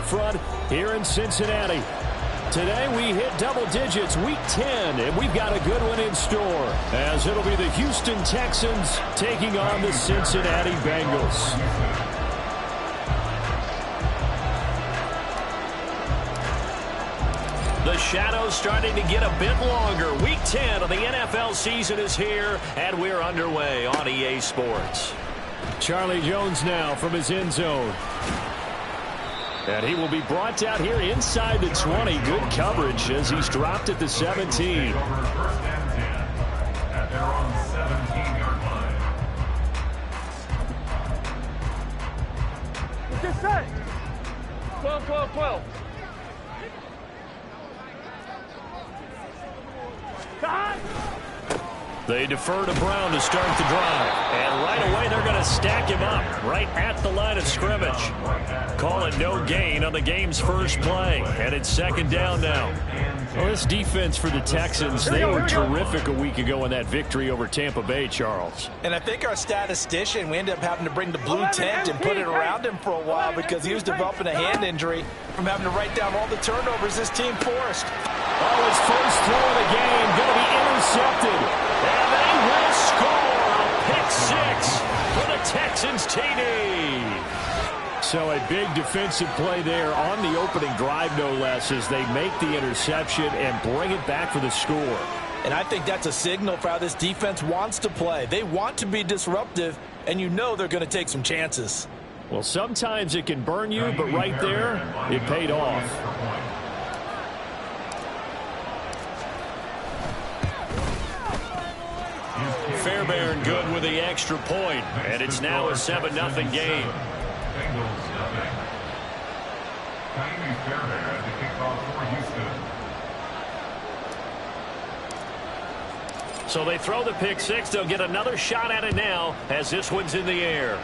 front here in Cincinnati. Today we hit double digits, week 10, and we've got a good one in store, as it'll be the Houston Texans taking on the Cincinnati Bengals. The shadow's starting to get a bit longer. Week 10 of the NFL season is here, and we're underway on EA Sports. Charlie Jones now from his end zone. And he will be brought out here inside the 20. Good coverage as he's dropped at the 17. What's this say? 12, 12, 12. They defer to Brown to start the drive. And right away, they're going to stack him up right at the line of scrimmage. Call it no gain on the game's first play. And it's second down now. Well, this defense for the Texans, they were terrific a week ago in that victory over Tampa Bay, Charles. And I think our statistician, we ended up having to bring the blue tent and put it around him for a while because he was developing a hand injury from having to write down all the turnovers this team forced. Oh, his first throw of the game going to be intercepted. And they will score a pick six for the Texans TD. So a big defensive play there on the opening drive, no less, as they make the interception and bring it back for the score. And I think that's a signal for how this defense wants to play. They want to be disruptive, and you know they're going to take some chances. Well, sometimes it can burn you, but right there, it paid off. Fairbairn good with the extra point, and it's now a 7-0 game. So they throw the pick six. They'll get another shot at it now as this one's in the air.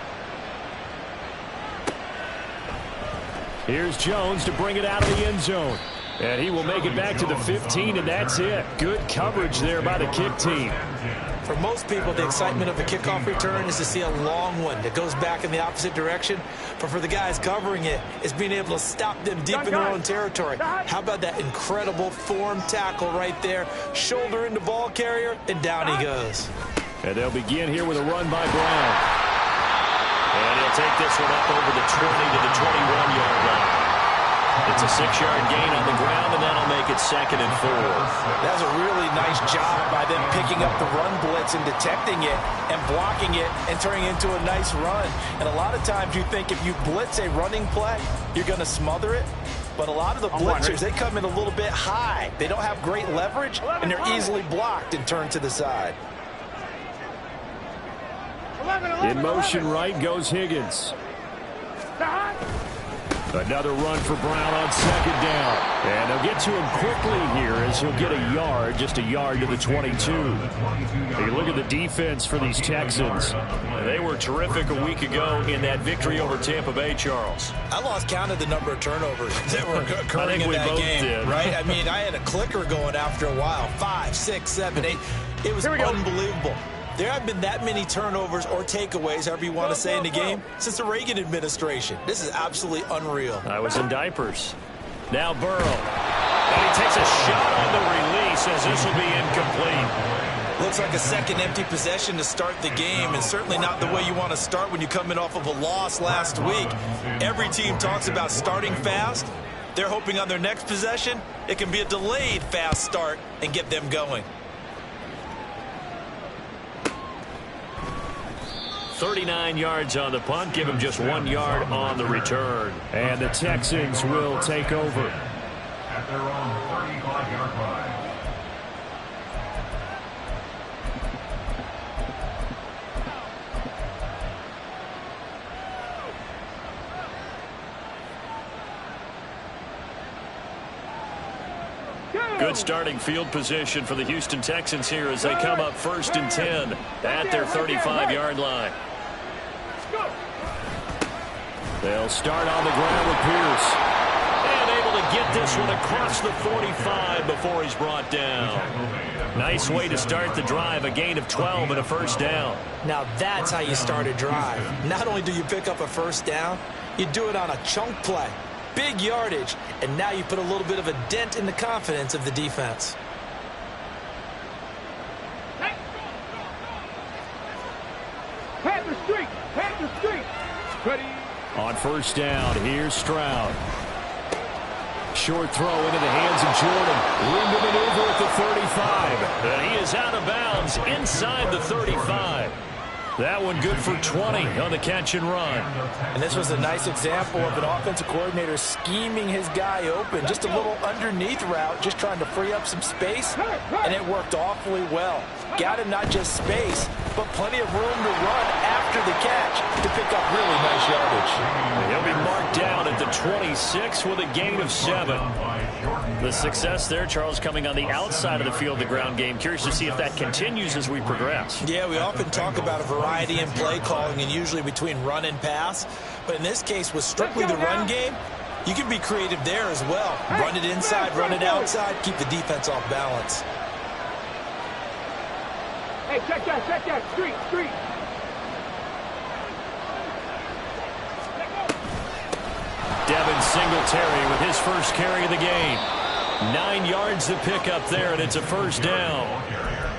Here's Jones to bring it out of the end zone. And he will make it back to the 15, and that's it. Good coverage there by the kick team. For most people, the excitement of a kickoff return is to see a long one that goes back in the opposite direction. But for the guys covering it, it's being able to stop them deep in their own territory. How about that incredible form tackle right there? Shoulder into ball carrier, and down he goes. And they'll begin here with a run by Brown. And he'll take this one up over the 20 to the 21-yard line. It's a 6-yard gain on the ground, and that'll make it 2nd and 4. That's a really nice job by them picking up the run blitz and detecting it and blocking it and turning it into a nice run. And a lot of times you think if you blitz a running play, you're going to smother it. But a lot of the blitzers, they come in a little bit high. They don't have great leverage, and they're easily blocked and turned to the side. In motion right goes Higgins. Another run for Brown on 2nd down. And they'll get to him quickly here as he'll get a yard, just a yard to the 22. Hey, look at the defense for these Texans. They were terrific a week ago in that victory over Tampa Bay, Charles. I lost count of the number of turnovers that were occurring in that game, did. right? I mean, I had a clicker going after a while. 5, 6, 7, 8. It was unbelievable. There haven't been that many turnovers or takeaways, however you want to say, in the game since the Reagan administration. This is absolutely unreal. I was in diapers. Now Burrow. And he takes a shot on the release as this will be incomplete. Looks like a second empty possession to start the game, and certainly not the way you want to start when you come in off of a loss last week. Every team talks about starting fast. They're hoping on their next possession, it can be a delayed fast start and get them going. 39 yards on the punt. Give him just 1 yard on the return. And the Texans will take over. At their own 35-yard line. Good starting field position for the Houston Texans here as they come up 1st and 10 at their 35-yard line. They'll start on the ground with Pierce. And able to get this one across the 45 before he's brought down. Nice way to start the drive, a gain of 12 and a first down. Now that's how you start a drive. Not only do you pick up a first down, you do it on a chunk play. big yardage, and now you put a little bit of a dent in the confidence of the defense. Head the street. Ready. On first down, here's Stroud. Short throw into the hands of Jordan. Room to maneuver at the 35. And he is out of bounds inside the 35. That one good for 20 on the catch and run. And this was a nice example of an offensive coordinator scheming his guy open. Just a little underneath route, just trying to free up some space, and it worked awfully well. Got him not just space, but plenty of room to run after the catch to pick up really nice yardage. He'll be marked down at the 26 with a gain of 7. The success there, Charles, coming on the outside of the field, the ground game. Curious to see if that continues as we progress. Yeah, we often talk about a variety in play calling and usually between run and pass. But in this case, with strictly the run game, you can be creative there as well. Run it inside, run it outside, keep the defense off balance. Hey, check that. Street. Devin Singletary with his first carry of the game. 9 yards to pick up there, and it's a first down.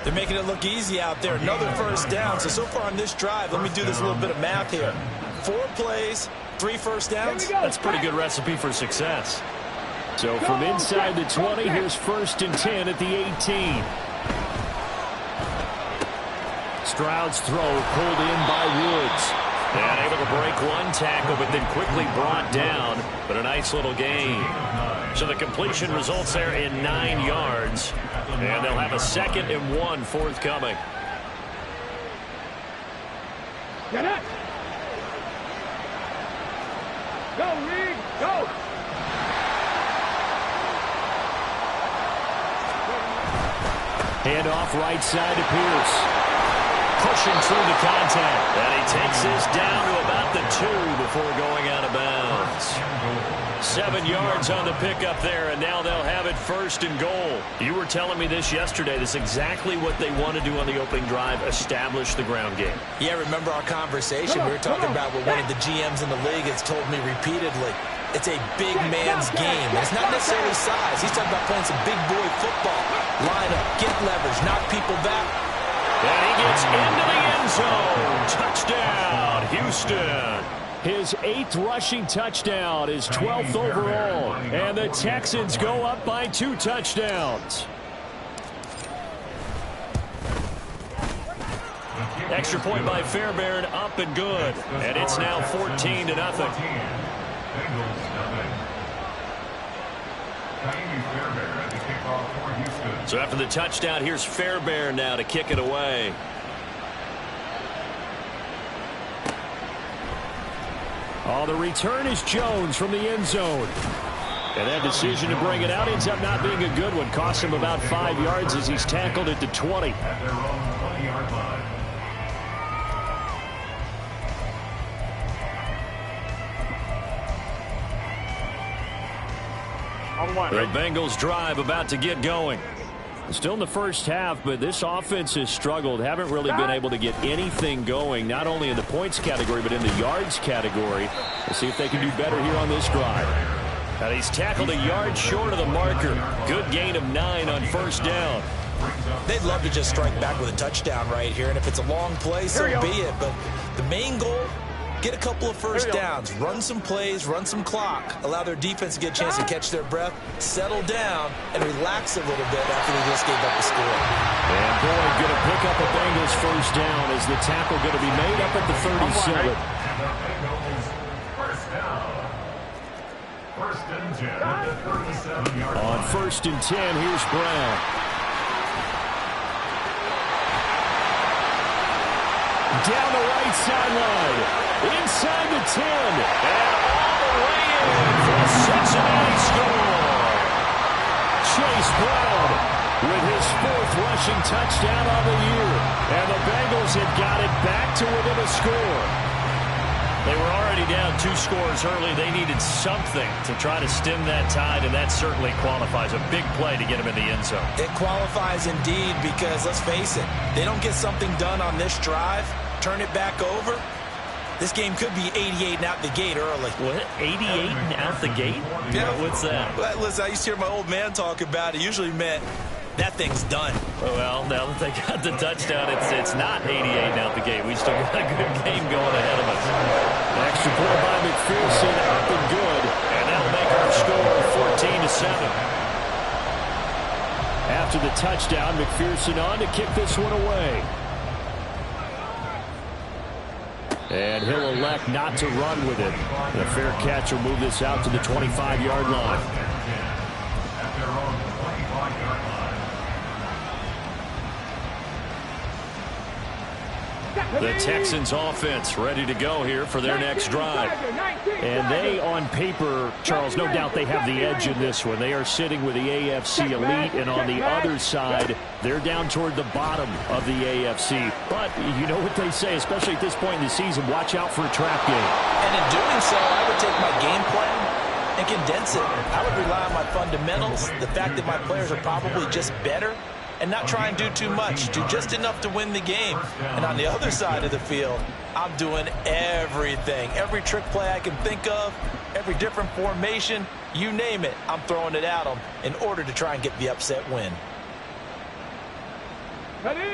They're making it look easy out there. Another first down. So far on this drive, let me do this little bit of math here. 4 plays, 3 first downs. That's a pretty good recipe for success. So from inside the 20, here's first and 10 at the 18. Stroud's throw pulled in by Woods. And able to break one tackle, but then quickly brought down. But a nice little gain. So the completion results there in 9 yards. And they'll have a 2nd and 1 forthcoming. Get it. Go, Reed. Go. Hand off right side to Pierce. Pushing through the contact. And he takes this down to about the 2 before going out of bounds. 7 yards on the pickup there, and now they'll have it first and goal. You were telling me this yesterday. This is exactly what they want to do on the opening drive, establish the ground game. Yeah, remember our conversation. We were talking about what one of the GMs in the league has told me repeatedly. It's a big man's game. And it's not necessarily size. He's talking about playing some big boy football. Line up, get leverage, knock people back. And he gets into the end zone. Touchdown, Houston. His 8th rushing touchdown, his 12th overall. And the Texans go up by 2 touchdowns. Extra point by Fairbairn, up and good. And it's now 14-0. So after the touchdown, here's Fairbairn now to kick it away. Oh, the return is Jones from the end zone. And that decision to bring it out ends up not being a good one. Costs him about 5 yards as he's tackled at the 20. At their own 20-yard line. The Bengals drive about to get going. Still in the first half, but this offense has struggled. Haven't really been able to get anything going, not only in the points category, but in the yards category. We'll see if they can do better here on this drive. And he's tackled a yard short of the marker. Good gain of 9 on first down. They'd love to just strike back with a touchdown right here, and if it's a long play, so be it. But the main goal, get a couple of first downs, run some plays, run some clock, allow their defense to get a chance to catch their breath, settle down, and relax a little bit after they just gave up the score. And Boyd going to pick up a Bengals first down as the tackle going to be made up at the 37. First down. First and 10 at the 37-yard line. On first and 10, here's Brown. Down the right sideline. Inside the 10. And all the way in for a Cincinnati score. Chase Brown with his 4th rushing touchdown on the year. And the Bengals have got it back to within a score. They were already down 2 scores early. They needed something to try to stem that tide, and that certainly qualifies. A big play to get him in the end zone. It qualifies indeed because, let's face it, they don't get something done on this drive, turn it back over, This game could be 88 and out the gate early. What? 88 and out the gate? Yeah. What's that? Well, listen, I used to hear my old man talk about it. Usually meant that thing's done. Well, now that they got the touchdown, it's not 88 and out the gate. We still got a good game going ahead of us. Extra point by McPherson, up and good. And that'll make our score 14-7. After the touchdown, McPherson on to kick this one away. And he'll elect not to run with it. And a fair catch will move this out to the 25-yard line. At their own 25-yard line. The Texans offense ready to go here for their next drive. And they, on paper, Charles, no doubt they have the edge in this one. They are sitting with the AFC elite, and on the other side, they're down toward the bottom of the AFC. But you know what they say, especially at this point in the season, watch out for a trap game. And in doing so, I would take my game plan and condense it. I would rely on my fundamentals, the fact that my players are probably just better, and not try and do too much, do just enough to win the game. And on the other side of the field, I'm doing everything. Every trick play I can think of, every different formation, you name it, I'm throwing it at them in order to try and get the upset win.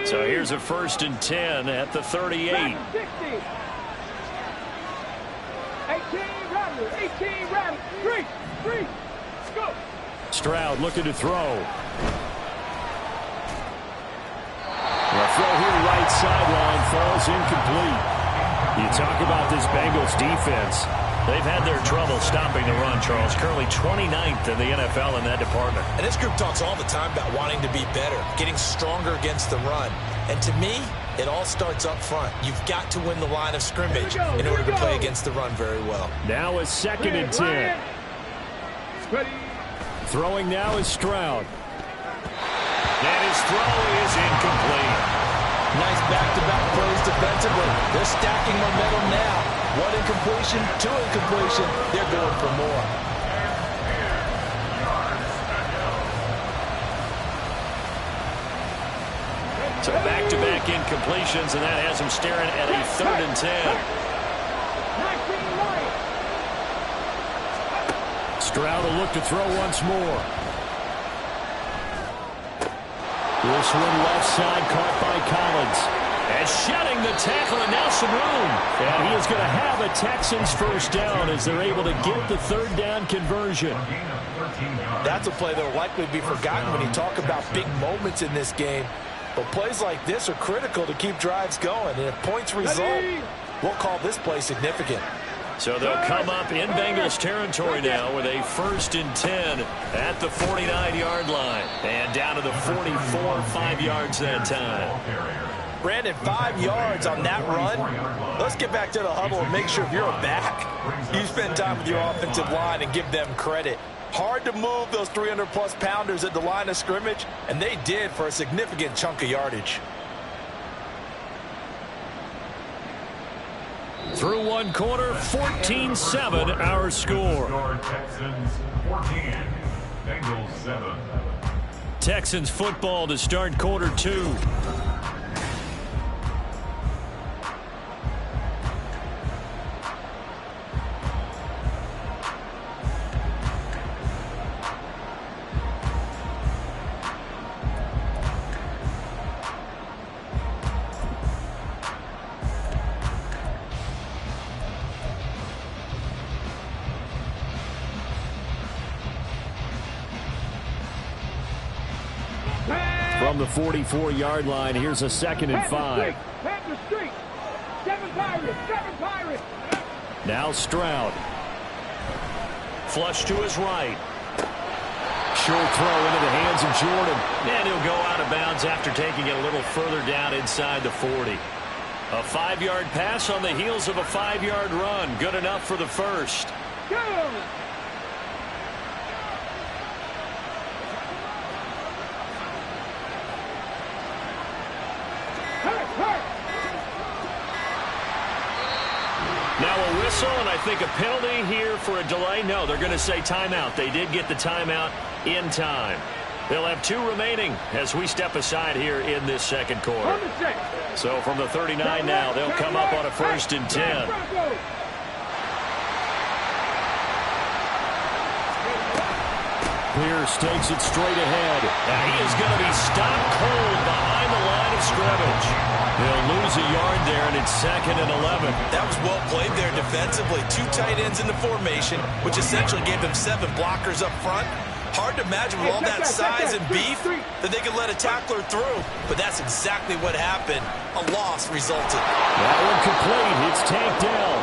So here's a 1st and 10 at the 38. 18 Rattler, 18 Rattler, 3, go. Stroud looking to throw. The throw here right sideline falls incomplete. You talk about this Bengals defense. They've had their trouble stopping the run, Charles. Currently 29th in the NFL in that department. And this group talks all the time about wanting to be better, getting stronger against the run. And to me, it all starts up front. You've got to win the line of scrimmage in order to play against the run very well. Now a 2nd and 10. Throwing now is Stroud. And his throw is incomplete. Nice back-to-back plays defensively. They're stacking momentum now. 1 incompletion, 2 incompletion. They're going for more. So back-to-back incompletions, and that has him staring at a 3rd and 10. Stroud will look to throw once more. This one left side caught by Collins. And shedding the tackle, and now some room. And he is going to have a Texans 1st down as they're able to get the 3rd down conversion. That's a play that will likely be forgotten when you talk about big moments in this game. But plays like this are critical to keep drives going. And if points result, we'll call this play significant. So they'll come up in Bengals territory now with a 1st and 10 at the 49-yard line. And down to the 44, 5 yards that time. Brandon, 5 yards on that run. Let's get back to the huddle and make sure if you're a back, you spend time with your offensive line and give them credit. Hard to move those 300-plus pounders at the line of scrimmage, and they did for a significant chunk of yardage. Through 1 quarter, 14-7 our score. Texans 14, Bengals 7. Texans football to start quarter 2. From the 44-yard line, here's a 2nd and 5. Now Stroud. Flush to his right. Short throw into the hands of Jordan. And he'll go out of bounds after taking it a little further down inside the 40. A 5-yard pass on the heels of a 5-yard run. Good enough for the 1st. Go! Now a whistle, and I think a penalty here for a delay. No, they're going to say timeout. They did get the timeout in time. They'll have 2 remaining as we step aside here in this second quarter. So from the 39 now, they'll come up on a 1st and 10. Pierce takes it straight ahead. And he is going to be stopped cold behind the line of scrimmage. They'll lose a yard there, and it's 2nd and 11. That was well played there defensively. 2 tight ends in the formation, which essentially gave them 7 blockers up front. Hard to imagine with all that size and beef that they could let a tackler through. But that's exactly what happened. A loss resulted. That one complete. It's tanked down.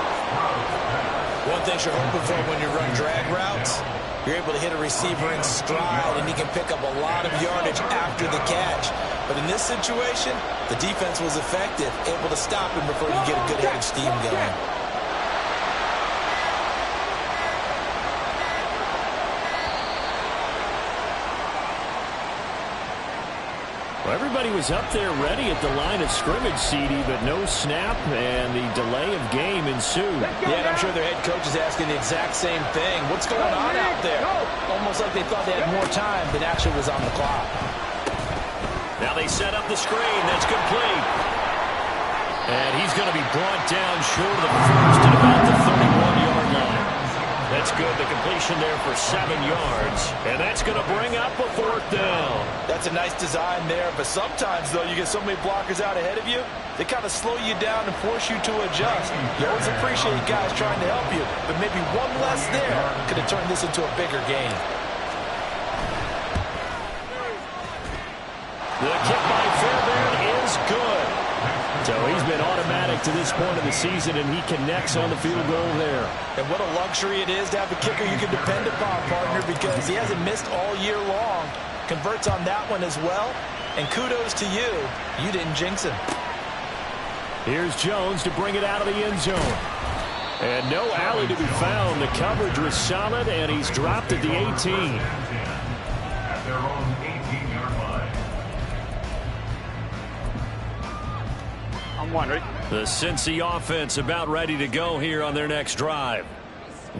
One thing you're hoping for when you run drag routes, you're able to hit a receiver in stride, and he can pick up a lot of yardage after the catch. But in this situation, the defense was effective, able to stop him before you get a good head of steam going. Well, everybody was up there ready at the line of scrimmage, CD, but no snap, and the delay of game ensued. Yeah, and I'm sure their head coach is asking the exact same thing. What's going on out there? Almost like they thought they had more time than actually was on the clock. Now they set up the screen. That's complete. And he's going to be brought down short of the first at about the 31-yard line. That's good. The completion there for 7 yards. And that's going to bring up a 4th down. That's a nice design there, but sometimes, though, you get so many blockers out ahead of you, they kind of slow you down and force you to adjust. You always appreciate guys trying to help you, but maybe one less there could have turned this into a bigger game. The kick by Fairbairn is good. So he's been automatic to this point of the season, and he connects on the field goal there. And what a luxury it is to have a kicker you can depend upon, partner, because he hasn't missed all year long. Converts on that one as well. And kudos to you. You didn't jinx him. Here's Jones to bring it out of the end zone. And no alley to be found. The coverage was solid, and he's dropped at the 18. At their own 18-yard line. I'm one, right? The Cincy offense about ready to go here on their next drive.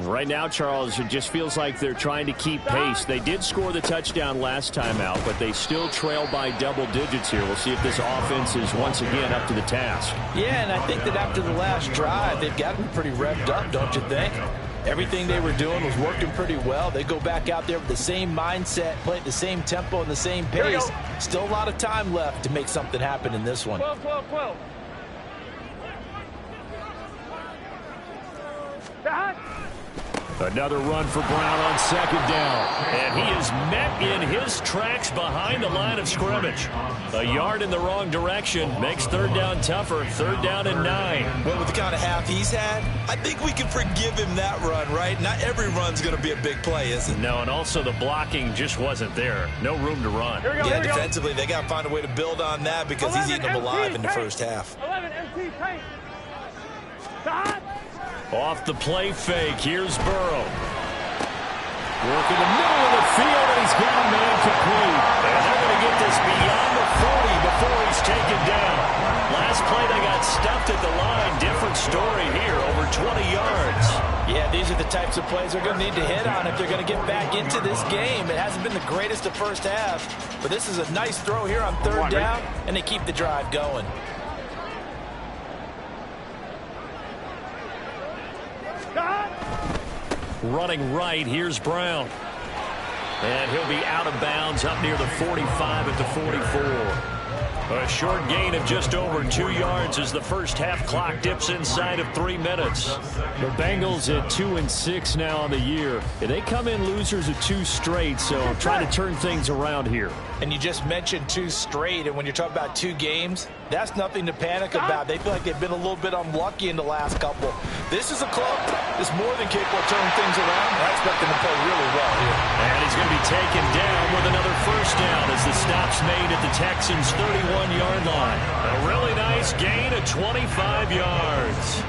Right now, Charles, it just feels like they're trying to keep pace. They did score the touchdown last time out, but they still trail by double digits here. We'll see if this offense is once again up to the task. Yeah, and I think that after the last drive, they've gotten pretty revved up, don't you think? Everything they were doing was working pretty well. They go back out there with the same mindset, play at the same tempo and the same pace. Still a lot of time left to make something happen in this one. 12, 12, 12. Another run for Brown on 2nd down. And he is met in his tracks behind the line of scrimmage. A yard in the wrong direction makes 3rd down tougher. 3rd down and 9. Well, with the kind of half he's had, I think we can forgive him that run, right? Not every run's going to be a big play, is it? No, and also the blocking just wasn't there. No room to run. Yeah, defensively, they got to find a way to build on that because he's eating them alive in the first half. 11 MT tank. Off the play fake, here's Burrow. Work in the middle of the field, and he's got a man complete. And they're going to get this beyond the 40 before he's taken down. Last play, they got stuffed at the line. Different story here, over 20 yards. Yeah, these are the types of plays they're going to need to hit on if they're going to get back into this game. It hasn't been the greatest of first half, but this is a nice throw here on 3rd down, and they keep the drive going. Running right, here's Brown. And he'll be out of bounds up near the 45 at the 44. A short gain of just over 2 yards as the first half clock dips inside of 3 minutes. The Bengals at 2-6 now on the year. They come in losers of 2 straight, so trying to turn things around here. And you just mentioned 2 straight, and when you're talking about 2 games, that's nothing to panic about. They feel like they've been a little bit unlucky in the last couple. This is a club that's more than capable of turning things around, and I expect them to play really well here. And he's going to be taken down with another first down as the stop's made at the Texans' 31-yard line. A really nice gain of 25 yards.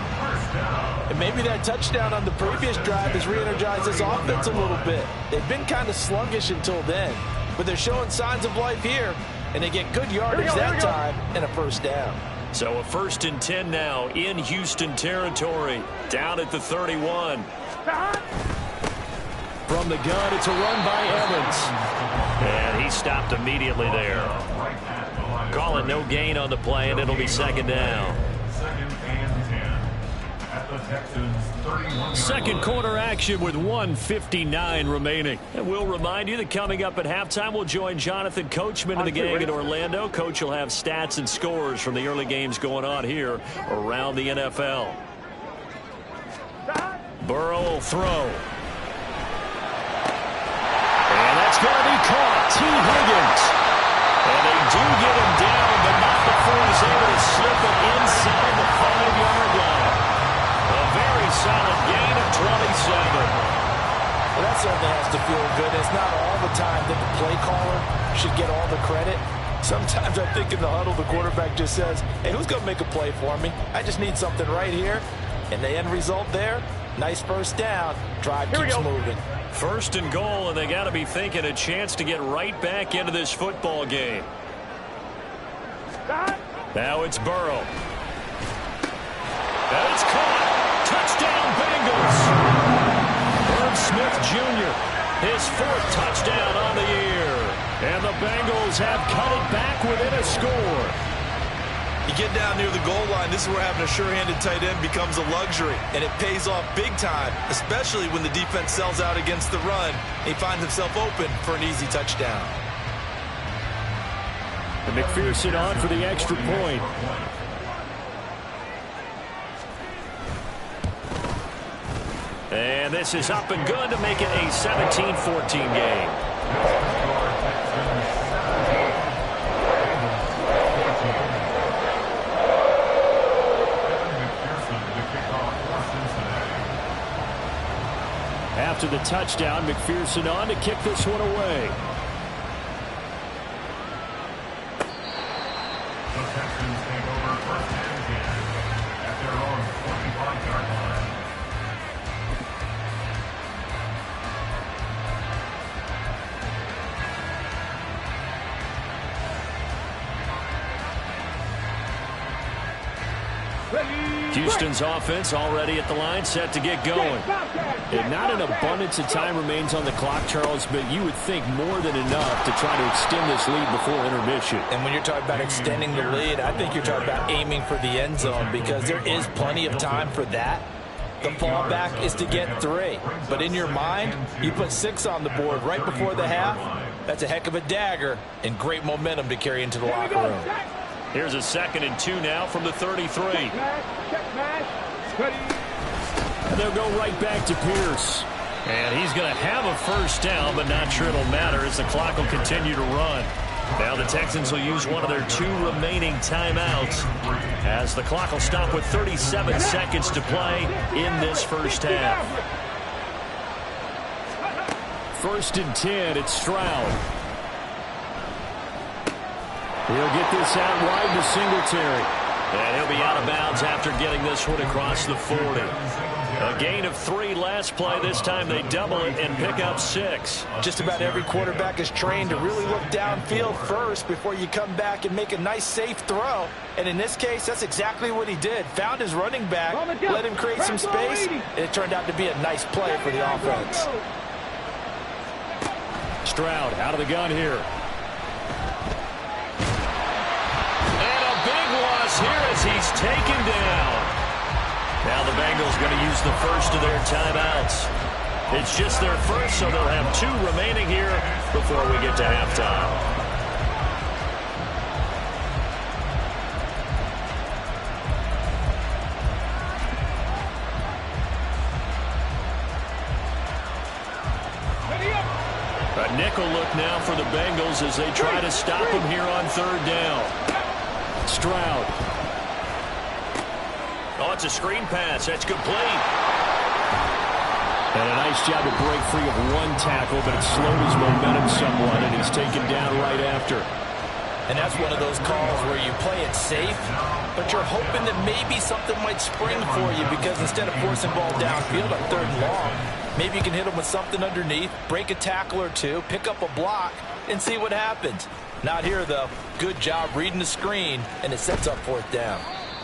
And maybe that touchdown on the previous drive has re-energized this offense a little bit. They've been kind of sluggish until then, but they're showing signs of life here, and they get good yardage that time and a first down. So a 1st and 10 now in Houston territory, down at the 31. From the gun, it's a run by Evans. And he stopped immediately there. Calling no gain on the play, and it'll be second down. Second and 10 at the Texans' 31-yard Second line. quarter action with 1:59 remaining. And we'll remind you that coming up at halftime, we'll join Jonathan Coachman and the gang in Orlando. Coach will have stats and scores from the early games going on here around the NFL. Burrow will throw. And that's going to be caught. T. Higgins. And they do get him down, but not before he's able to slip it inside the 5-yard line. A very solid gain of 27. Well, that certainly has to feel good. It's not all the time that the play caller should get all the credit. Sometimes I think in the huddle, the quarterback just says, hey, who's going to make a play for me? I just need something right here. And the end result there, nice first down. Drive keeps moving. First and goal, and they got to be thinking a chance to get right back into this football game. Now it's Burrow. And it's caught. Touchdown, Bengals. Irv Smith Jr., his 4th touchdown on the year. And the Bengals have cut it back within a score. You get down near the goal line, this is where having a sure-handed tight end becomes a luxury, and it pays off big time, especially when the defense sells out against the run. He finds himself open for an easy touchdown. And McPherson on for the extra point. And this is up and good to make it a 17-14 game. After the touchdown, McPherson on to kick this one away. The Texans take over first and 10 at their own 45-yard line. Houston's offense already at the line, set to get going. And not an abundance of time remains on the clock, Charles, but you would think more than enough to try to extend this lead before intermission. And when you're talking about extending the lead, I think you're talking about aiming for the end zone, because there is plenty of time for that. The fallback is to get 3. But in your mind, you put 6 on the board right before the half. That's a heck of a dagger and great momentum to carry into the locker room. Here's a 2nd and 2 now from the 33. And they'll go right back to Pierce. And he's going to have a first down, but not sure it'll matter as the clock will continue to run. Now the Texans will use one of their 2 remaining timeouts as the clock will stop with 37 seconds to play in this first half. 1st and 10, it's Stroud. He'll get this out wide to Singletary. And he'll be out of bounds after getting this one across the 40. A gain of 3 last play. This time they double it and pick up 6. Just about every quarterback is trained to really look downfield first before you come back and make a nice, safe throw. And in this case, that's exactly what he did. Found his running back, let him create some space, and it turned out to be a nice play for the offense. Stroud out of the gun here. And a big loss here as he's taken down. Now the Bengals going to use the first of their timeouts. It's just their first, so they'll have 2 remaining here before we get to halftime. A nickel look now for the Bengals as they try to stop him here on 3rd down. Stroud. Oh, it's a screen pass. That's complete. And a nice job to break free of 1 tackle, but it slowed his momentum somewhat, and he's taken down right after. And that's one of those calls where you play it safe, but you're hoping that maybe something might spring for you, because instead of forcing ball downfield on 3rd and long, maybe you can hit him with something underneath, break a tackle or 2, pick up a block, and see what happens. Not here, though. Good job reading the screen, and it sets up 4th down.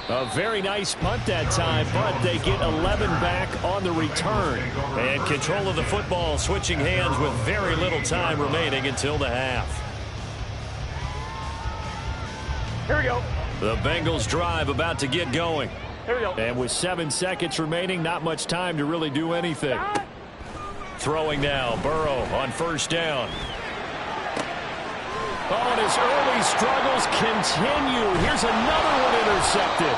A very nice punt that time, but they get 11 back on the return. And control of the football switching hands with very little time remaining until the half. Here we go. The Bengals drive about to get going. Here we go. And with 7 seconds remaining, not much time to really do anything. Throwing now, Burrow on first down. Oh, and his early struggles continue. Here's another one intercepted.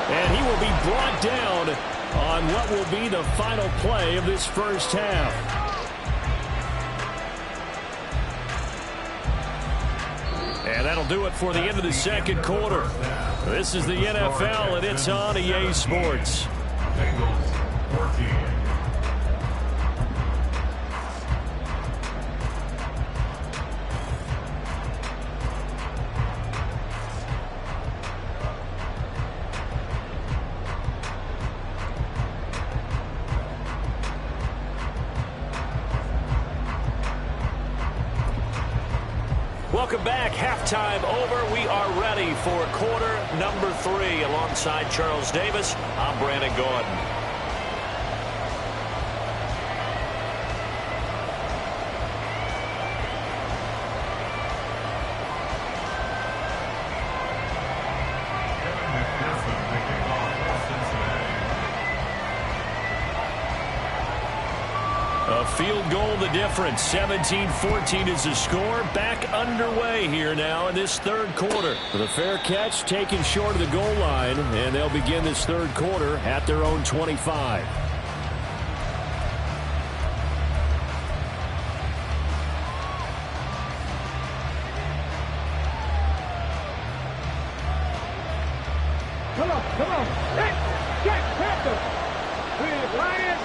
And he will be brought down on what will be the final play of this first half. And that'll do it for the end of the second quarter. This is the NFL, and it's on EA Sports. Bengals 14. Welcome back. Halftime over. We are ready for quarter number 3. Alongside Charles Davis, I'm Brandon Gordon. A field goal the difference. 17-14 is the score. Back underway here now in this third quarter. The fair catch taken short of the goal line, and they'll begin this third quarter at their own 25. Come on. Hey, Jack, Panther. Please, Lions.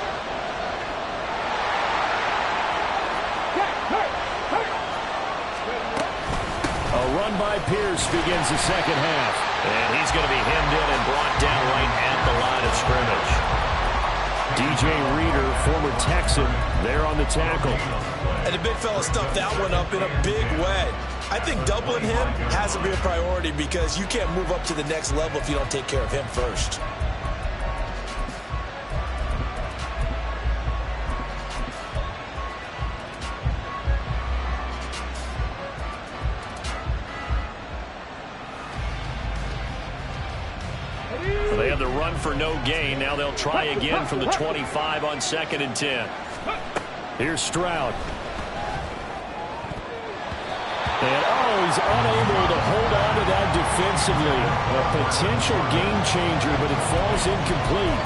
A run by Pierce begins the second half. And he's going to be hemmed in and brought down right at the line of scrimmage. DJ Reader, former Texan, there on the tackle. And the big fella stuffed that one up in a big way. I think doubling him has to be a priority because you can't move up to the next level if you don't take care of him first. They had the run for no gain. Now they'll try again from the 25 on 2nd and 10. Here's Stroud. And, he's unable to hold on to that defensively. A potential game changer, but it falls incomplete.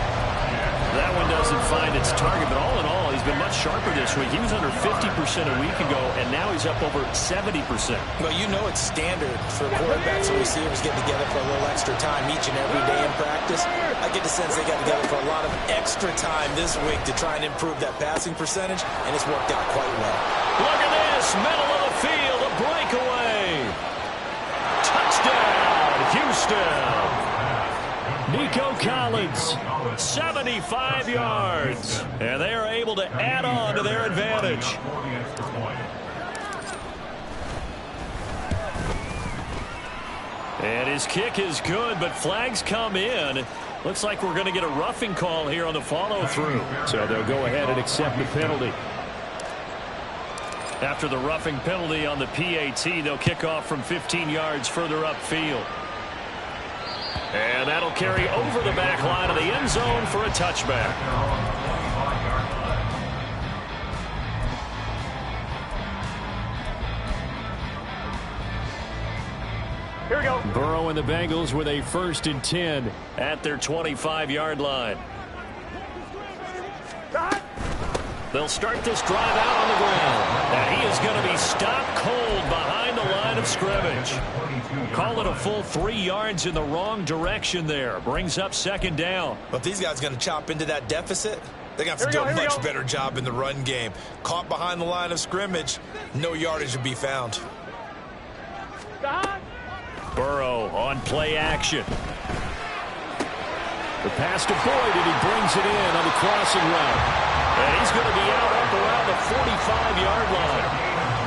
That one doesn't find its target, but all in all, he's been much sharper this week. He was under 50% a week ago, and now he's up over 70%. Well, you know it's standard for quarterbacks and receivers getting together for a little extra time each and every day in practice. I get the sense they got together for a lot of extra time this week to try and improve that passing percentage, and it's worked out quite well. Look at this, middle of the field, a breakaway. Touchdown, Houston. Nico Collins, 75 yards. And they are able to add on to their advantage. And his kick is good, but flags come in. Looks like we're going to get a roughing call here on the follow-through. So they'll go ahead and accept the penalty. After the roughing penalty on the PAT, they'll kick off from 15 yards further upfield. And that'll carry over the back line of the end zone for a touchback. Here we go. Burrow and the Bengals with a 1st and 10 at their 25-yard line. They'll start this drive out on the ground. And he is going to be stopped cold behind the line of scrimmage. Call it a full 3 yards in the wrong direction there. Brings up 2nd down. But these guys are going to chop into that deficit. They're going to have to do a much better job in the run game. Caught behind the line of scrimmage, no yardage to be found. Burrow on play action. The pass to Boyd, and he brings it in on the crossing route. And he's going to be out up around the 45-yard line.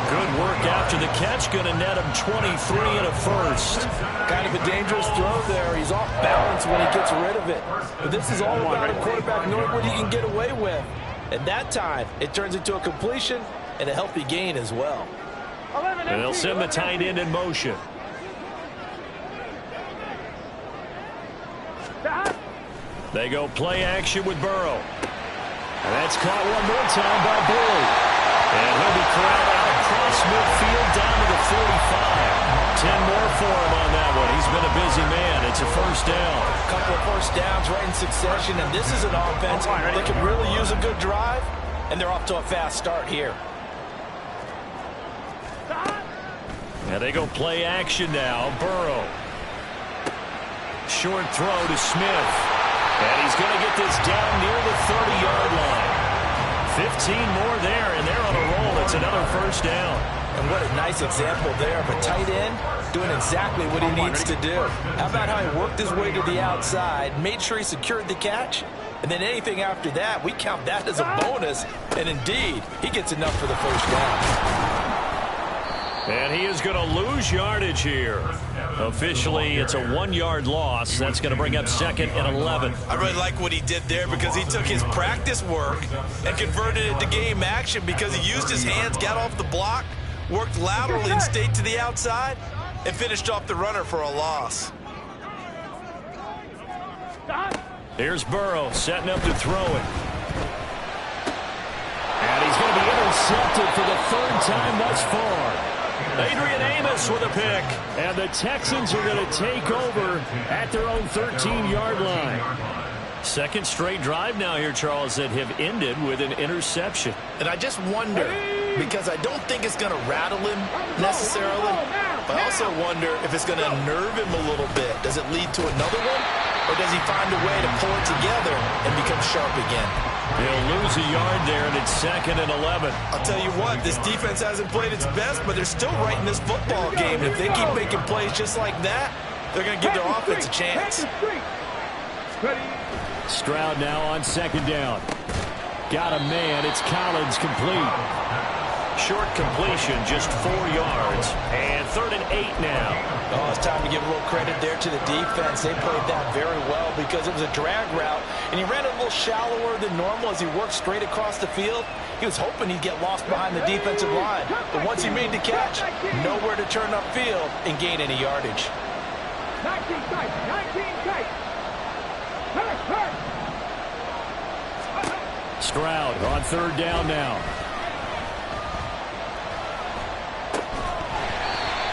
Good work out after the catch, going to net him 23 and a first. Kind of a dangerous throw there. He's off balance when he gets rid of it. But this is all about a quarterback knowing what he can get away with. And that time, it turns into a completion and a healthy gain as well. And they'll send the tight end in motion. They go play action with Burrow. And that's caught one more time by Bull. And he'll be corralled out across midfield down to the 45. 10 more for him on that one. He's been a busy man. It's a first down. A couple of first downs right in succession, and this is an offense that can really use a good drive, and they're off to a fast start here. And they go play action now. Burrow. Short throw to Smith. And he's going to get this down near the 30-yard line. 15 more there, and they're on a roll. It's another first down. And what a nice example there of a tight end doing exactly what he needs to do. How about how he worked his way to the outside, made sure he secured the catch, and then anything after that, we count that as a bonus. And indeed, he gets enough for the first down. And he is going to lose yardage here. Officially, it's a 1-yard loss. That's going to bring up 2nd and 11. I really like what he did there because he took his practice work and converted it to game action because he used his hands, got off the block, worked laterally and stayed to the outside, and finished off the runner for a loss. Here's Burrow setting up to throw it. And he's going to be intercepted for the 3rd time thus far. Adrian Amos with a pick. And the Texans are going to take over at their own 13-yard line. 2nd straight drive now here, Charles, that have ended with an interception. And I just wonder, because I don't think it's going to rattle him necessarily, but I also wonder if it's going to unnerve him a little bit. Does it lead to another one, or does he find a way to pull it together and become sharp again? He'll lose a yard there, and it's 2nd and 11. I'll tell you what, this defense hasn't played its best, but they're still right in this football game. And if they keep making plays just like that, they're going to give their offense a chance. Stroud now on 2nd down. Got a man. It's Collins complete. Short completion, just 4 yards. And 3rd and 8 now. Oh, it's time to give a little credit there to the defense. They played that very well because it was a drag route, and he ran it a little shallower than normal as he worked straight across the field. He was hoping he'd get lost behind the defensive line, but once he made the catch, nowhere to turn upfield and gain any yardage. 19 tight, 19 tight. Stroud on 3rd down now.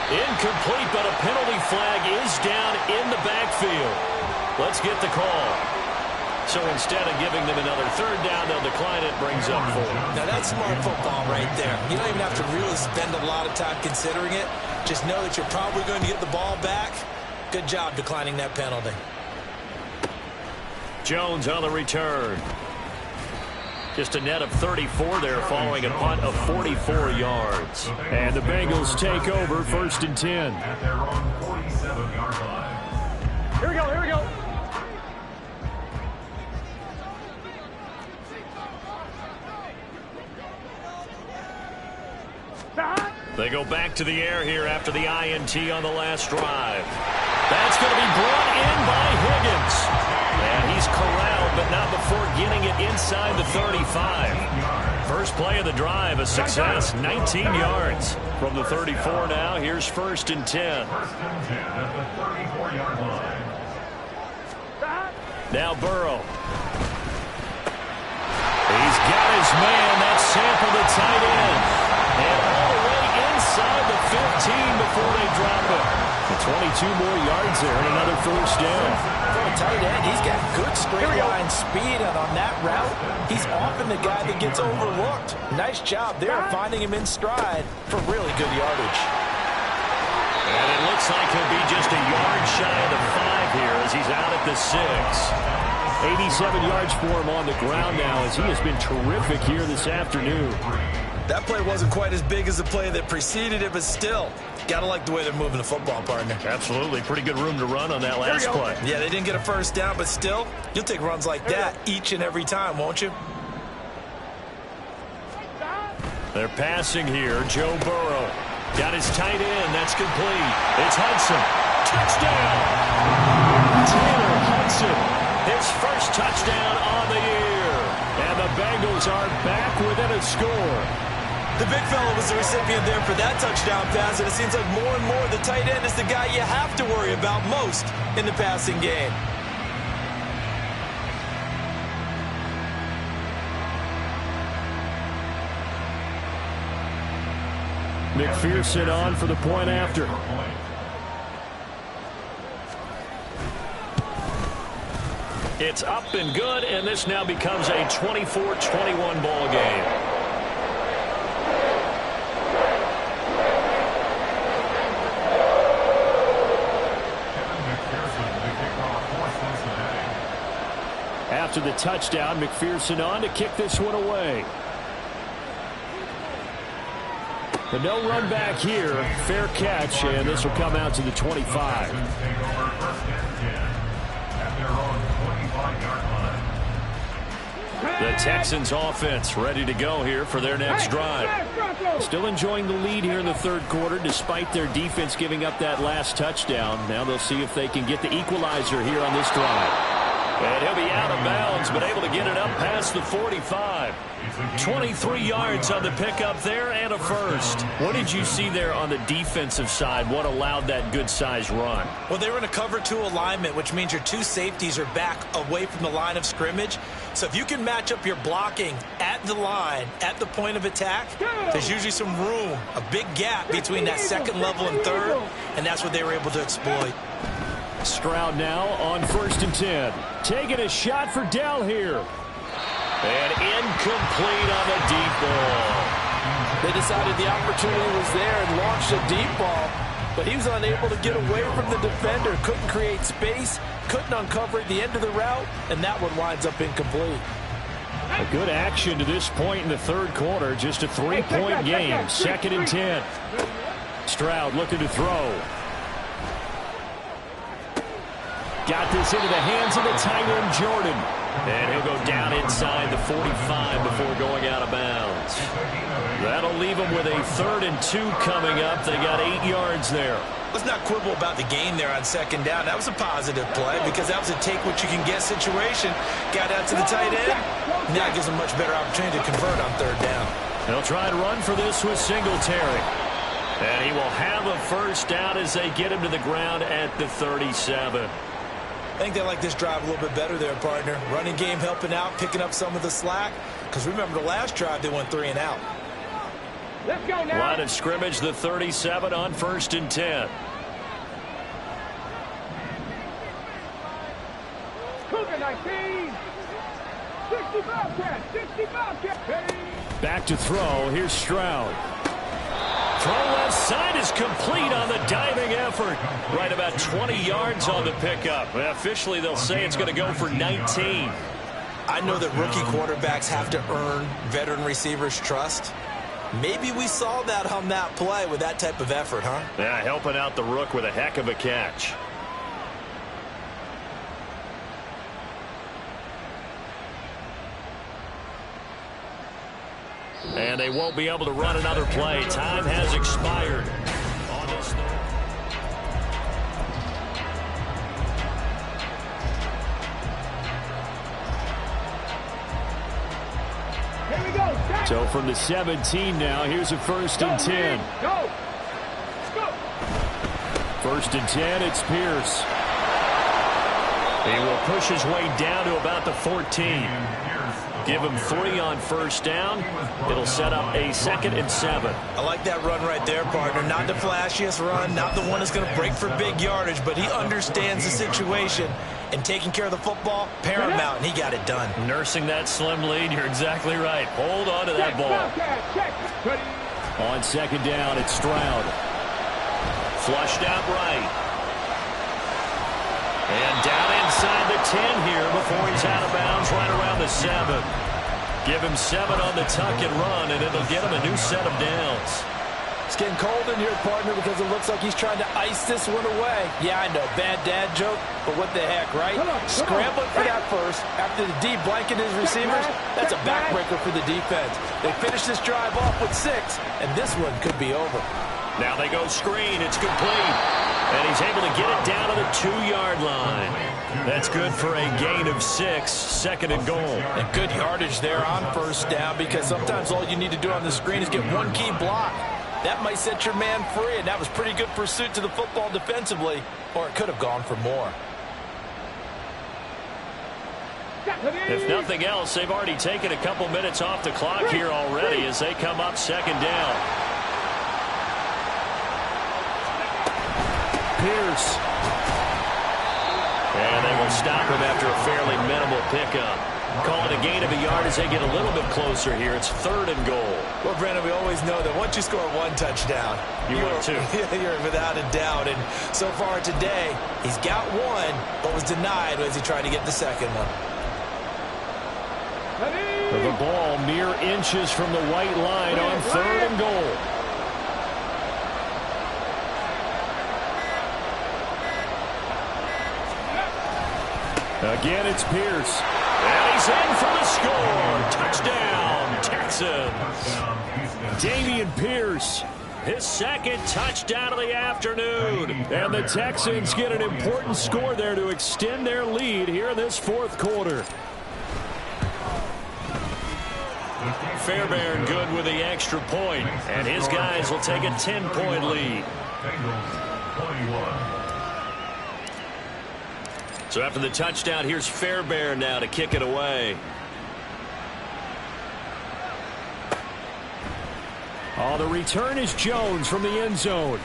Incomplete, but a penalty flag is down in the backfield. Let's get the call. So instead of giving them another 3rd down, they'll decline it, brings up 4. Now that's smart football right there. You don't even have to really spend a lot of time considering it. Just know that you're probably going to get the ball back. Good job declining that penalty. Jones on the return. Just a net of 34 there following a punt of 44 yards. And the Bengals take over 1st and 10. At their own 47-yard line. Here we go, here we go. They go back to the air here after the INT on the last drive. That's going to be brought in by Higgins. And he's corralled, but not before getting it inside the 35. First play of the drive, a success, 19 yards. From the 34 now, here's 1st and 10. 1st and 10 at the 34-yard line. Now Burrow. He's got his man. That's Sample, the tight end. And all the way inside the 15 before they drop it. And 22 more yards there and another first down. For a tight end, he's got good straight line speed, and on that route, he's often the guy that gets overlooked. Nice job there finding him in stride for really good yardage. And it looks like he'll be just a yard shy of the 5 here as he's out at the 6. 87 yards for him on the ground now as he has been terrific here this afternoon. That play wasn't quite as big as the play that preceded it, but still, got to like the way they're moving the football, partner. Absolutely. Pretty good room to run on that last play. Yeah, they didn't get a first down, but still, you'll take runs like that each and every time, won't you? They're passing here. Joe Burrow. Got his tight end. That's complete. It's Hudson. Touchdown. Taylor Hudson. His first touchdown on the year. And the Bengals are back within a score. The big fella was the recipient there for that touchdown pass, and it seems like more and more the tight end is the guy you have to worry about most in the passing game. McPherson on for the point after. It's up and good, and this now becomes a 24-21 ball game. After the touchdown, McPherson on to kick this one away. The no run back here, fair catch, and this will come out to the 25. The Texans offense ready to go here for their next drive. Still enjoying the lead here in the third quarter despite their defense giving up that last touchdown. Now they'll see if they can get the equalizer here on this drive. And he'll be out of bounds, but able to get it up past the 45. 23 yards on the pickup there and a first. What did you see there on the defensive side? What allowed that good-sized run? Well, they were in a cover 2 alignment, which means your 2 safeties are back away from the line of scrimmage. So if you can match up your blocking at the line, at the point of attack, there's usually some room, a big gap between that second level and third, and that's what they were able to exploit. Stroud now on 1st and 10. Taking a shot for Dell here. And incomplete on the deep ball. They decided the opportunity was there and launched a deep ball, but he was unable to get away from the defender. Couldn't create space, couldn't uncover at the end of the route, and that one winds up incomplete. A good action to this point in the third quarter. Just a 3-point game. 2nd and 10. Stroud looking to throw. Got this into the hands of the tight end, Jordan. And he'll go down inside the 45 before going out of bounds. That'll leave him with a 3rd and 2 coming up. They got 8 yards there. Let's not quibble about the gain there on 2nd down. That was a positive play because that was a take-what-you-can-get situation. Got out to the tight end. Now gives him a much better opportunity to convert on 3rd down. They'll try and run for this with Singletary. And he will have a first down as they get him to the ground at the 37. I think they like this drive a little bit better there, partner. Running game helping out, picking up some of the slack. Because remember, the last drive, they went 3 and out. Let's go now. Line of scrimmage, the 37 on 1st and 10. Cougar 19. 65 cat. 65 cat. Back to throw. Here's Stroud. Throw left side is complete on the diving effort. Right about 20 yards on the pickup. Well, officially, they'll say it's going to go for 19. I know that rookie quarterbacks have to earn veteran receivers' trust. Maybe we saw that on that play with that type of effort, huh? Yeah, helping out the rook with a heck of a catch. And they won't be able to run another play. Time has expired. On this Here we go. so from the 17 now, here's a 1st and 10. Go. Go. 1st and 10, it's Pierce. He will push his way down to about the 14. Give him 3 on 1st down. It'll set up a 2nd and 7. I like that run right there, partner. Not the flashiest run, not the one that's going to break for big yardage, but he understands the situation. And taking care of the football, paramount, and he got it done. Nursing that slim lead, you're exactly right. Hold on to that ball. On 2nd down, it's Stroud. Flushed out right. And down inside the 10 here before he's out of bounds right around the 7. Give him 7 on the tuck and run, and it'll get him a new set of downs. It's getting cold in here, partner, because it looks like he's trying to ice this one away. Yeah, I know, bad dad joke, but what the heck, right? Scrambling for that first after the D blanket his receivers, that's a backbreaker for the defense. They finish this drive off with 6, and this one could be over. Now they go screen. It's complete. And he's able to get it down to the 2-yard line. That's good for a gain of 6, 2nd and goal. And good yardage there on first down, because sometimes all you need to do on the screen is get one key block. That might set your man free, and that was pretty good pursuit to the football defensively, or it could have gone for more. If nothing else, they've already taken a couple minutes off the clock here already as they come up 2nd down. Pierce. And they will stop him after a fairly minimal pickup. Call it a gain of a yard as they get a little bit closer here. It's 3rd and goal. Well, Brandon, we always know that once you score one touchdown, you're 2. You're without a doubt. And so far today, he's got one, but was denied as he tried to get the second one. The ball mere inches from the white line on 3rd and goal. Again, it's Pierce. And he's in for the score. Touchdown, Texans. Dameon Pierce, his 2nd touchdown of the afternoon. And the Texans get an important score there to extend their lead here in this 4th quarter. Fairbairn good with the extra point, and his guys will take a 10-point lead. So after the touchdown, here's Fairbairn now to kick it away. Oh, the return is Jones from the end zone.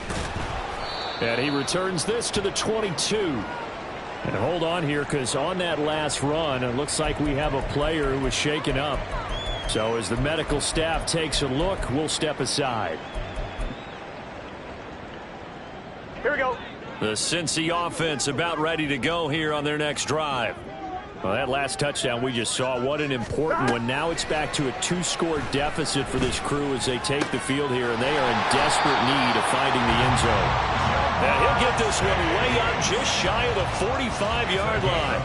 And he returns this to the 22. And hold on here, because on that last run, it looks like we have a player who was shaken up. So as the medical staff takes a look, we'll step aside. Here we go. The Cincy offense about ready to go here on their next drive. Well, that last touchdown we just saw, what an important one. Now it's back to a 2-score deficit for this crew as they take the field here, and they are in desperate need of finding the end zone. Now he'll get this one way up just shy of the 45-yard line.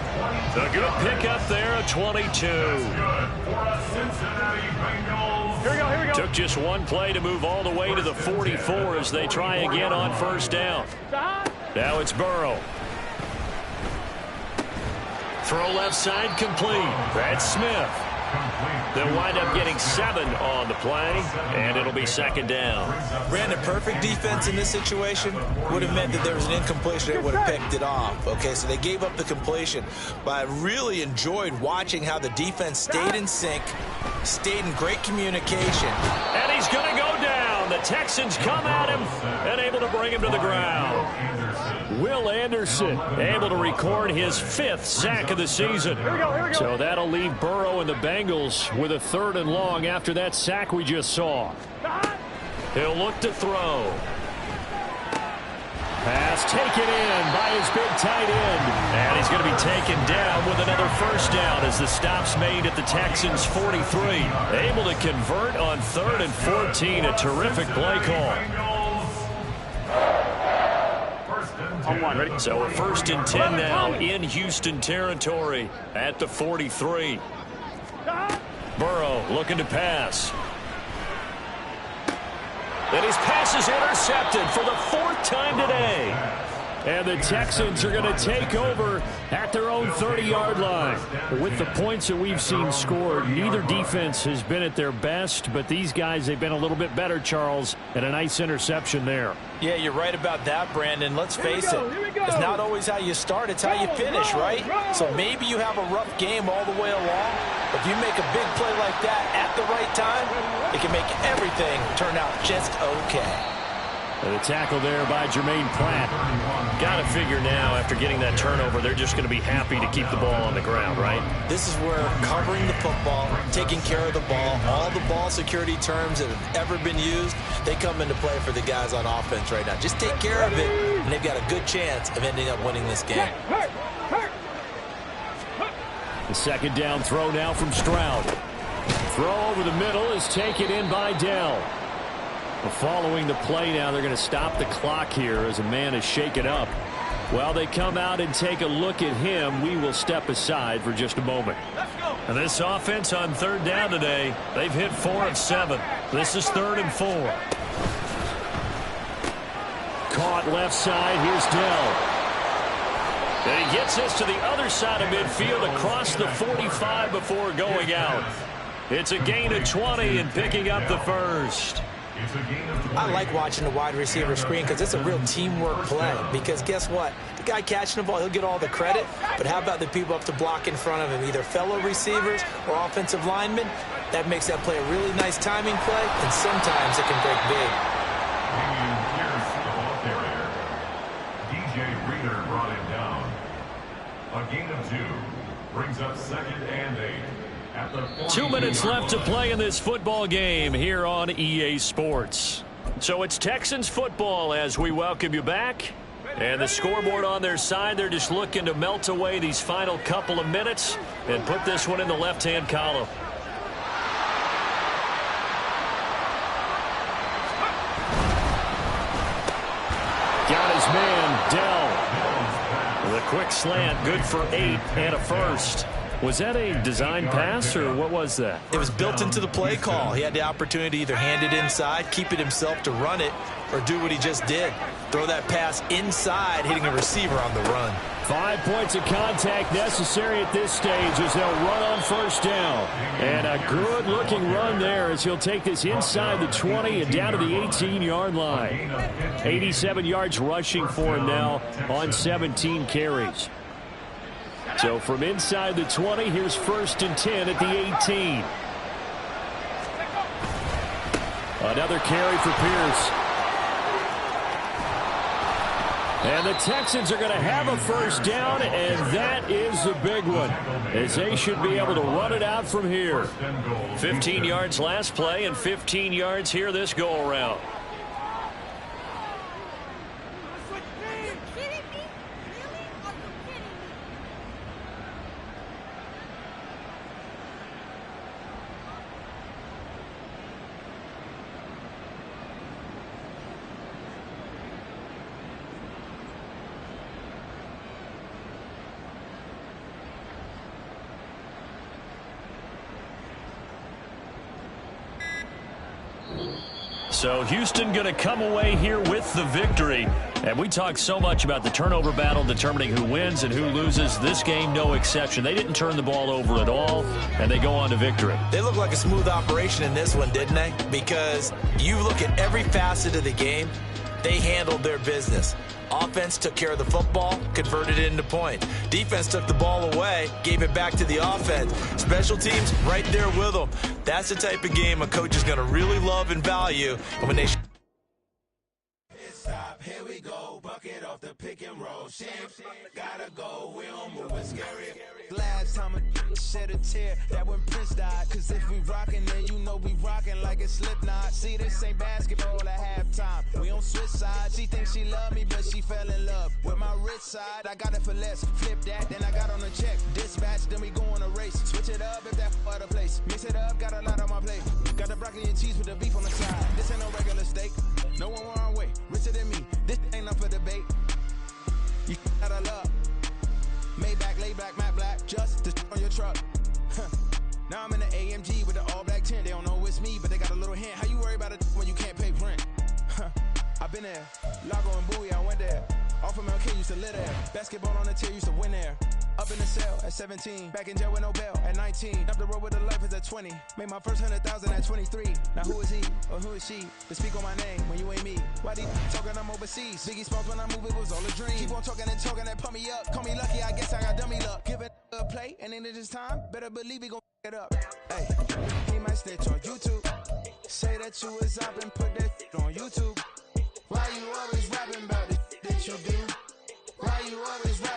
A good pickup there at 22. Here we go. Took just one play to move all the way to the 44 as they try again on 1st down. Now it's Burrow. Throw left side complete. That's Smith. They'll wind up getting 7 on the play, and it'll be 2nd down. Brandon, perfect defense in this situation would have meant that there was an incompletion that would have picked it off. Okay, so they gave up the completion, but I really enjoyed watching how the defense stayed in sync, stayed in great communication. And he's going to go down. The Texans come at him and able to bring him to the ground. Will Anderson able to record his 5th sack of the season. Here we go. So that'll leave Burrow and the Bengals with a 3rd and long after that sack we just saw. He'll look to throw. Pass taken in by his big tight end. And he's going to be taken down with another 1st down as the stop's made at the Texans' 43. Able to convert on 3rd and 14. A terrific play call. On 1, ready? So a 1st and 10 now in Houston territory at the 43. Burrow looking to pass. And his pass is intercepted for the 4th time today. And the Texans are going to take over at their own 30-yard line. With the points that we've seen scored, neither defense has been at their best, but these guys, they've been a little bit better, Charles, and a nice interception there. Yeah, you're right about that, Brandon. Let's face it. It's not always how you start, it's how you finish, right? So maybe you have a rough game all the way along, but if you make a big play like that at the right time, it can make everything turn out just okay. And the tackle there by Jermaine Pratt. Got to figure now, after getting that turnover, they're just going to be happy to keep the ball on the ground, right? This is where covering the football, taking care of the ball, all the ball security terms that have ever been used, they come into play for the guys on offense right now. Just take care of it, and they've got a good chance of ending up winning this game. The 2nd down throw now from Stroud. Throw over the middle is taken in by Dell. Following the play now, they're going to stop the clock here as a man is shaken up. While they come out and take a look at him, we will step aside for just a moment. And this offense on 3rd down today, they've hit 4 of 7. This is 3rd and 4. caught left side. Here's Dell. And he gets this to the other side of midfield across the 45 before going out. It's a gain of 20 and picking up the first. I like watching the wide receiver screen because it's a real teamwork play. Because guess what? The guy catching the ball, he'll get all the credit. But how about the people up to block in front of him, either fellow receivers or offensive linemen? That makes that play a really nice timing play, and sometimes it can break big. Here's the ball carrier. DJ Reader brought him down. A gain of 2 brings up 2nd and 8. 2 minutes left to play in this football game here on EA Sports. So it's Texans football as we welcome you back. And the scoreboard on their side, they're just looking to melt away these final couple of minutes and put this one in the left-hand column. Got his man, Dell. With a quick slant, good for 8 and a first. Was that a design pass, or what was that? It was built into the play call. He had the opportunity to either hand it inside, keep it himself to run it, or do what he just did. Throw that pass inside, hitting a receiver on the run. 5 points of contact necessary at this stage as they'll run on first down. And a good-looking run there as he'll take this inside the 20 and down to the 18-yard line. 87 yards rushing for him now on 17 carries. So from inside the 20, here's 1st and 10 at the 18. Another carry for Pierce. And the Texans are going to have a first down, and that is the big one, as they should be able to run it out from here. 15 yards last play and 15 yards here this go-around. So Houston going to come away here with the victory. And we talked so much about the turnover battle determining who wins and who loses. This game, no exception. They didn't turn the ball over at all, and they go on to victory. They look like a smooth operation in this one, didn't they? Because you look at every facet of the game, they handled their business. Offense took care of the football, converted it into points. Defense took the ball away, gave it back to the offense. Special teams right there with them. That's the type of game a coach is going to really love and value. And when they stop, here we go, bucket off the pick and roll. Champs, gotta go, we don't move, it's scary. Last time a shed a tear, that when Prince died. Cause if we rockin', then you know we rockin' like a Slipknot. See, this ain't basketball at halftime. We on switch sides. She thinks she love me, but she fell in love with my rich side. I got it for less, flip that, then I got on a check. Dispatch, then we go on a race. Switch it up if that other place. Mix it up, got a lot on my plate. Got the broccoli and cheese with the beef on the side. This ain't no regular steak. No one wrong way, richer than me. This ain't up for debate. You gotta love. Maybach, lay back, matte black, just to on your truck. Now I'm in the AMG with the all black tint. They don't know it's me, but they got a little hint. How you worry about it when you can't pay rent? I've been there. Lago and Bowie, I went there. Off of MLK, used to live there. Basketball on the tier, used to win there. Up in the cell at 17. Back in jail with no bail at 19. Up the road with the life is at 20. Made my first 100,000 at 23. Now who is he or who is she to speak on my name when you ain't me? Why they talking I'm overseas? Biggie Smalls when I move, it was all a dream. Keep on talking and talking and pump me up. Call me lucky, I guess I got dummy luck. Give it a play and then it's time. Better believe he gon' it up. Hey, he might snitch on YouTube. Say that you was up and put that on YouTube. Why you always rapping about it that you do? Why you always rapping?